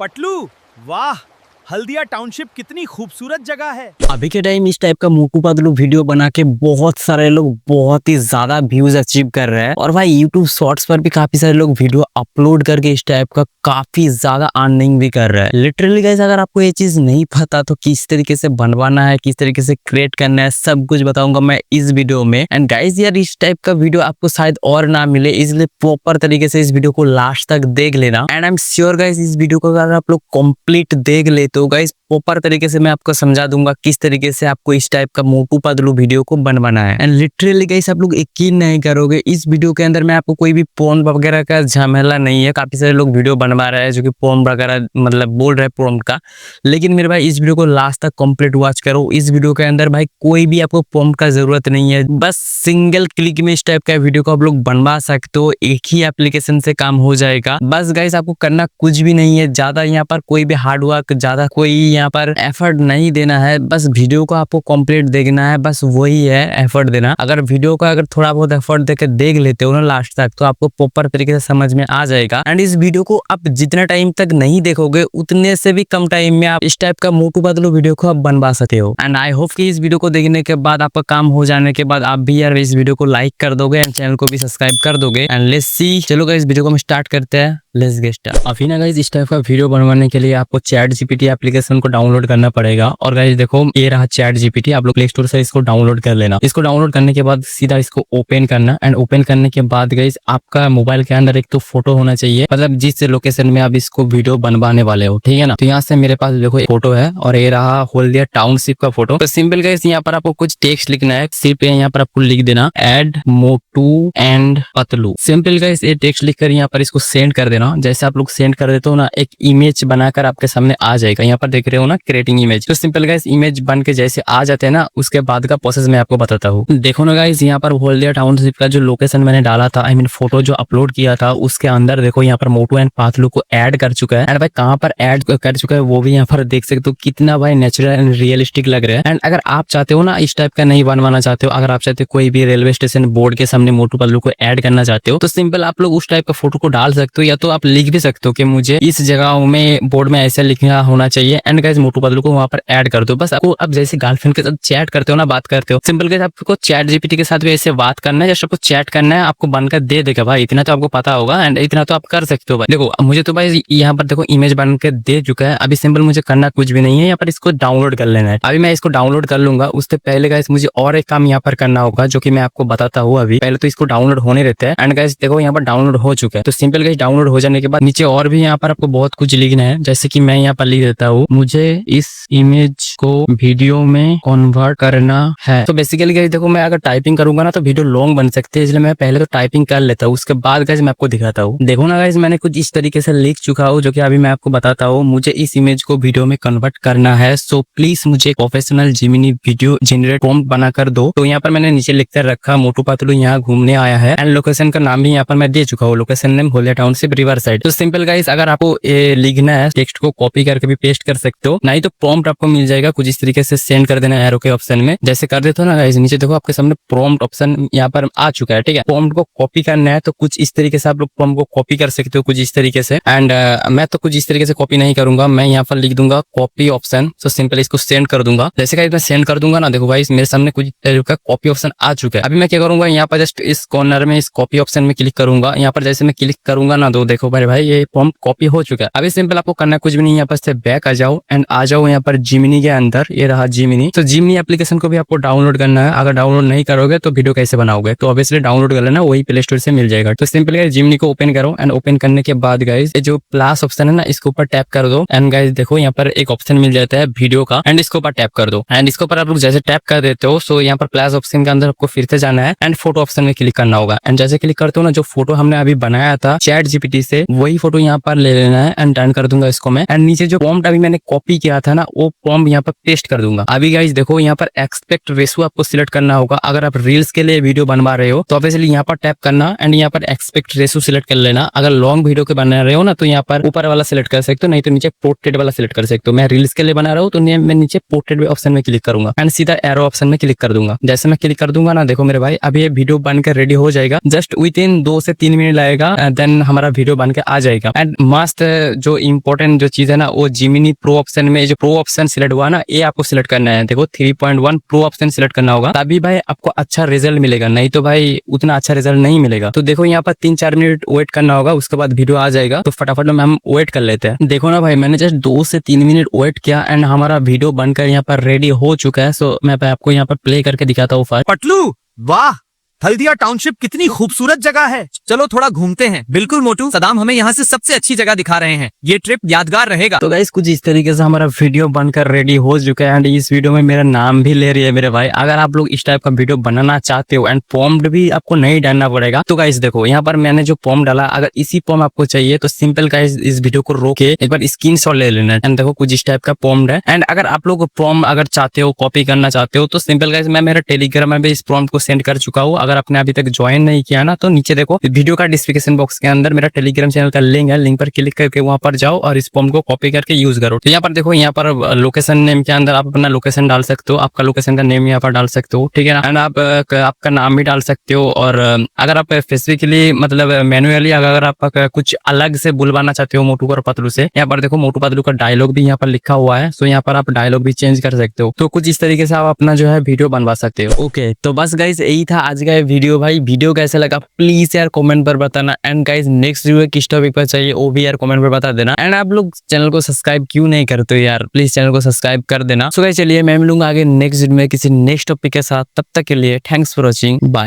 पटलू, वाह! हल्दिया टाउनशिप कितनी खूबसूरत जगह है। अभी के टाइम इस टाइप का मोटू पतलू वीडियो बना के बहुत सारे लोग बहुत ही ज्यादा व्यूज अचीव कर रहे हैं। और भाई यूट्यूब शॉर्ट्स पर भी काफी सारे लोग वीडियो अपलोड करके इस टाइप का काफी ज्यादा अर्निंग भी कर रहे हैं। लिटरली गाइस, अगर आपको ये चीज नहीं पता तो किस तरीके से बनवाना है, किस तरीके से क्रिएट करना है, सब कुछ बताऊंगा मैं इस वीडियो में। एंड गाइस यार, इस टाइप का वीडियो आपको शायद और ना मिले, इसलिए प्रॉपर तरीके से इस वीडियो को लास्ट तक देख लेना। And I am sure guys, इस वीडियो को अगर आप लोग कंप्लीट देख ले तो गाइस प्रॉपर तरीके से मैं आपको समझा दूंगा किस तरीके से आपको इस टाइप का मोटू पतलू वीडियो को बनवाना है। एंड लिटरली गाइस, आप लोग यकीन नहीं करोगे, इस वीडियो के अंदर मैं आपको कोई भी पोर्न वगैरह का झमेला नहीं है। काफी सारे लोग वीडियो बनवा रहे हैं जो कि पोर्न वगैरह मतलब बोल रहे हैं पोर्न का, लेकिन मेरे भाई इस वीडियो को लास्ट तक कंप्लीट वॉच करो। इस वीडियो के अंदर भाई कोई भी आपको पोर्न का जरूरत नहीं है, बस सिंगल क्लिक में इस टाइप का वीडियो को आप लोग बनवा सकते हो। एक ही एप्लीकेशन से काम हो जाएगा। बस गाइस, आपको करना कुछ भी नहीं है, ज्यादा यहाँ पर कोई भी हार्ड वर्क, ज्यादा कोई यहाँ पर एफर्ट नहीं देना है। बस वीडियो को आपको कंप्लीट देखना है, बस वही है एफर्ट देना। अगर वीडियो को अगर थोड़ा बहुत एफर्ट देकर देख लेते हो ना लास्ट तक, तो आपको प्रॉपर तरीके से समझ में आ जाएगा। एंड इस वीडियो को आप जितना टाइम तक नहीं देखोगे, उतने से भी कम टाइम में आप इस टाइप का मोटू पतलू वीडियो को आप बनवा सकते हो। एंड आई होप कि इस वीडियो को देखने के बाद, आपका काम हो जाने के बाद, आप भी यार इस वीडियो को लाइक कर दोगे एंड चैनल को भी सब्सक्राइब कर दोगे। एंड लेट्स सी, चलो गाइस वीडियो को हम स्टार्ट करते हैं। Let's get start. अभी ना गाइस, इस टाइप का वीडियो बनवाने के लिए आपको चैट जीपीटी एप्लीकेशन को डाउनलोड करना पड़ेगा। और गाइस देखो, ये रहा चैट जीपीटी। आप लोग प्ले स्टोर से इसको डाउनलोड कर लेना। इसको डाउनलोड करने के बाद सीधा इसको ओपन करना। एंड ओपन करने के बाद गाइस, आपका मोबाइल के अंदर एक तो फोटो होना चाहिए, मतलब जिस लोकेशन में आप इसको वीडियो बनवाने वाले हो, ठीक है ना। तो यहाँ से मेरे पास देखो फोटो है और ये रहा हल्दिया टाउनशिप का फोटो। तो सिंपल गाइस, यहाँ पर आपको कुछ टेक्स्ट लिखना है। सिर्फ यहाँ पर आपको लिख देना add Motu and Patlu. Simple guys, ये टेक्स्ट लिखकर यहाँ पर इसको सेंड कर देना। जैसे आप लोग सेंड कर देते हो ना, एक इमेज बनाकर आपके सामने आ जाएगा। यहाँ पर देख रहे हो ना, क्रिएटिंग इमेज। तो सिंपल गाइस, इमेज बन के जैसे आ जाते हैं ना, उसके बाद का प्रोसेस मैं आपको बताता हूँ। देखो ना गाइस, यहाँ पर हल्दिया टाउनशिप का जो लोकेशन मैंने डाला था, आई मीन फोटो जो अपलोड किया था, उसके अंदर देखो यहाँ पर मोटू एंड पतलू को ऐड कर चुका है। एंड भाई कहाँ पर ऐड कर चुका है वो भी यहाँ पर देख सकते हो, कितना भाई नेचुरल एंड रियलिस्टिक लग रहा है। एंड अगर आप चाहते हो ना इस टाइप का नहीं बनवाना चाहते हो, अगर आप चाहते हो कोई भी रेलवे स्टेशन बोर्ड के सामने मोटू पतलू को ऐड करना चाहते हो, तो सिंपल आप लोग उस टाइप का फोटो को डाल सकते हो। या तो आप लिख भी सकते हो कि मुझे इस जगह में बोर्ड में ऐसा लिखना होना चाहिए एंड गाइस मोटू पतलू को वहां पर ऐड कर दो। बस आपको अब जैसे गर्लफ्रेंड के साथ चैट करते हो ना, बात करते हो, सिंपल गाइस आपको चैट जीपीटी के साथ भी ऐसे बात करना है। जैसे आपको चैट करना है, आपको बनकर दे देगा भाई, इतना तो आपको पता होगा एंड इतना तो आप कर सकते हो भाई। देखो मुझे तो भाई यहाँ पर देखो इमेज बन के दे चुका है। अभी सिंपल मुझे करना कुछ भी नहीं है, यहाँ पर इसको डाउनलोड कर लेना है। अभी मैं इसको डाउनलोड कर लूंगा। उससे पहले गाइस मुझे और एक काम यहाँ पर करना होगा, जो कि मैं आपको बताता हूँ। अभी पहले तो इसको डाउनलोड होने रहते हैं। एंड गाइस देखो, यहाँ पर डाउनलोड हो चुका है। तो सिंपल गाइस, डाउनलोड हो जाने के बाद नीचे और भी यहाँ पर आपको बहुत कुछ लिखना है। जैसे कि मैं यहाँ पर लिख देता हूँ, मुझे इस इमेज को वीडियो में कन्वर्ट करना है। तो बेसिकली गाइस देखो, मैं अगर टाइपिंग करूंगा ना तो वीडियो लॉन्ग बन सकते हैं, इसलिए मैं पहले तो टाइपिंग कर लेता हूँ। उसके बाद गाइस मैं आपको दिखाता हूँ। देखो ना गाइस, मैंने कुछ इस तरीके से लिख चुका हूँ, जो कि अभी मैं आपको बताता हूँ। मुझे इस इमेज को वीडियो में कन्वर्ट करना है, सो प्लीज मुझे professional Gemini video generate prompt बनाकर दो। तो यहाँ पर मैंने नीचे लिखकर रखा, मोटू पतलू यहाँ घूमने आया है। एंड लोकेशन का नाम भी यहाँ पर मैं दे चुका हूँ, location name Haldia township river side. तो सिंपल गाइस, अगर आपको लिखना है, टेक्स्ट को कॉपी करके भी पेस्ट कर सकते हो, नहीं तो प्रॉम्प्ट आपको मिल जाएगा। कुछ इस तरीके से सेंड कर देना एरो के ऑप्शन में। जैसे कर देते हो ना गाइस, नीचे देखो आपके सामने प्रॉम्प्ट ऑप्शन यहाँ पर आ चुका है, ठीक है। प्रॉम्प्ट को कॉपी करना है तो कुछ इस तरीके से आप लोग प्रॉम्प्ट को कॉपी कर सकते हो, कुछ इस तरीके से। एंड मैं तो कुछ इस तरीके से कॉपी नहीं करूंगा, मैं यहाँ पर लिख दूंगा कॉपी ऑप्शन। तो सिंपल इसको सेंड कर दूंगा। जैसे गाइस मैं सेंड कर दूंगा ना, देखो भाई मेरे सामने कुछ तरीके का कॉपी ऑप्शन आ चुका है। अभी मैं क्या करूंगा, यहाँ पर जस्ट इस कॉर्नर में इस कॉपी ऑप्शन में क्लिक करूंगा। यहाँ पर जैसे मैं क्लिक करूंगा ना, तो देखो भाई ये प्रॉम्प्ट कॉपी हो चुका है। अभी सिंपल आपको करना कुछ भी नहीं, यहाँ पर से बैक आ जाओ एंड आ जाओ यहाँ पर जिमिनी के अंदर। ये रहा जिमिनी। तो जिमिनी एप्लीकेशन को भी आपको डाउनलोड करना है। अगर डाउनलोड नहीं करोगे तो वीडियो कैसे बनाओगे, तो ऑब्वियसली डाउनलोड कर लेना, वही प्ले स्टोर से मिल जाएगा। तो सिंपल गाइस जिमिनी को ओपन करो एंड ओपन करने के बाद गाइस ये जो प्लस ऑप्शन है ना, इसके ऊपर टैप कर दो। एंड गाइस देखो, यहाँ पर एक ऑप्शन मिल जाता है वीडियो का, एंड इसके ऊपर टैप कर दो। एंड इसके ऊपर आप लोग जैसे टैप कर देते हो, सो यहाँ पर प्लस ऑप्शन के अंदर आपको फिर से जाना है एंड फोटो ऑप्शन में क्लिक करना होगा। एंड जैसे क्लिक करते हो ना, जो फोटो हमने अभी बनाया था चैट जीपीटी से, वही फोटो यहाँ पर ले लेना है एंड डन कर दूंगा इसको मैं। एंड नीचे जो प्रॉम्प्ट अभी मैंने कॉपी किया था ना, वो प्रॉम्प्ट यहाँ पर पेस्ट कर दूंगा। अभी गाइस देखो यहाँ पर एक्सपेक्ट रेशो आपको सिलेक्ट करना होगा। अगर आप रील्स के लिए वीडियो बनवा रहे हो तो ऑब्वियसली यहाँ पर टैप करना एंड यहाँ पर एक्सपेक्ट रेशो सिलेक्ट कर लेना। अगर लॉन्ग वीडियो के बना रहे हो ना तो यहाँ पर ऊपर वाला सिलेक्ट कर सकते हो, नहीं तो नीचे पोर्ट्रेट वाला सिलेक्ट कर सकते हो। मैं रील्स के लिए बना रहा हूँ तो मैं नीचे पोर्ट्रेट ऑप्शन में क्लिक करूंगा एंड सीधा एरो ऑप्शन में क्लिक कर दूंगा। जैसे मैं क्लिक कर दूंगा ना, देखो मेरे भाई अभी ये वीडियो बनकर रेडी हो जाएगा। जस्ट विद इन 2 से 3 मिनट लगेगा, देन हमारा वीडियो बनकर आ जाएगा। एंड मस्त जो इंपॉर्टेंट जो चीज है ना, वो जिमिनी प्रो ऑप्शन में जो प्रो ऑप्शन सिलेक्ट हुआ ना, ये आपको सिलेक्ट करना है। देखो 3.1 प्रो ऑप्शन सिलेक्ट करना होगा, तभी भाई आपको अच्छा रिजल्ट मिलेगा, नहीं तो भाई उतना अच्छा रिजल्ट नहीं मिलेगा। तो देखो यहाँ पर 3-4 मिनट वेट करना होगा, उसके बाद वीडियो आ जाएगा। तो फटाफट में हम वेट कर लेते हैं। देखो ना भाई, मैंने जस्ट 2 से 3 मिनट वेट किया एंड हमारा वीडियो बनकर यहाँ पर रेडी हो चुका है। सो मैं आपको यहाँ पर प्ले करके दिखाता हूँ फर्स्ट। पटलू, वाह, हल्दिया टाउनशिप कितनी खूबसूरत जगह है। चलो थोड़ा घूमते हैं। बिल्कुल मोटू, सदाम हमें यहाँ से सबसे अच्छी जगह दिखा रहे हैं। ये ट्रिप यादगार रहेगा। तो गाइस कुछ इस तरीके से हमारा वीडियो बनकर रेडी हो चुका है एंड इस वीडियो में मेरा नाम भी ले रही है मेरे भाई। अगर आप लोग इस टाइप का वीडियो बनाना चाहते हो एंड प्रॉम्प्ट भी आपको नहीं डालना पड़ेगा, तो गाइस देखो यहाँ पर मैंने जो प्रॉम्प्ट डाला, अगर इसी प्रॉम्प्ट आपको चाहिए तो सिंपल गाइस इस वीडियो को रोक के एक बार स्क्रीनशॉट ले लेना एंड देखो कुछ इस टाइप का प्रॉम्प्ट है। एंड अगर आप लोग प्रॉम्प्ट अगर चाहते हो कॉपी करना चाहते हो तो सिंपल गाइस मैं मेरा टेलीग्राम में भी इस प्रॉम्प्ट को सेंड कर चुका हूँ। अगर आपने अभी तक ज्वाइन नहीं किया ना तो नीचे देखो वीडियो का डिस्क्रिप्शन बॉक्स के अंदर मेरा टेलीग्राम चैनल का लिंक है, लिंक पर क्लिक करके वहां पर जाओ और इस फॉर्म को कॉपी करके यूज करो। तो यहाँ पर देखो, यहाँ पर लोकेशन नेम के अंदर आप अपना लोकेशन डाल सकते हो, आपका लोकेशन का नेम यहाँ पर डाल सकते हो, ठीक है ना। एंड आप आपका नाम भी डाल सकते हो। और अगर आप स्पेसिफिकली मतलब मैनुअली अगर आप कुछ अलग से बुलवाना चाहते हो मोटू और पतलू से, यहाँ पर देखो मोटू पतलू का डायलॉग भी यहाँ पर लिखा हुआ है। सो यहाँ पर आप डायलॉग भी चेंज कर सकते हो। तो कुछ इस तरीके से आप अपना जो है वीडियो बनवा सकते हो। ओके, तो बस गाइस यही था आज का वीडियो। भाई वीडियो कैसा लगा प्लीज यार कमेंट पर बताना। एंड गाइस नेक्स्ट वीडियो किस टॉपिक पर चाहिए वो भी यार कमेंट पर बता देना। एंड आप लोग चैनल को सब्सक्राइब क्यों नहीं करते हो यार, प्लीज चैनल को सब्सक्राइब कर देना। सो गाइस चलिए मैं मिलूंगा आगे नेक्स्ट वीडियो में किसी नेक्स्ट टॉपिक के साथ। तब तक के लिए थैंक्स फॉर वॉचिंग, बाय।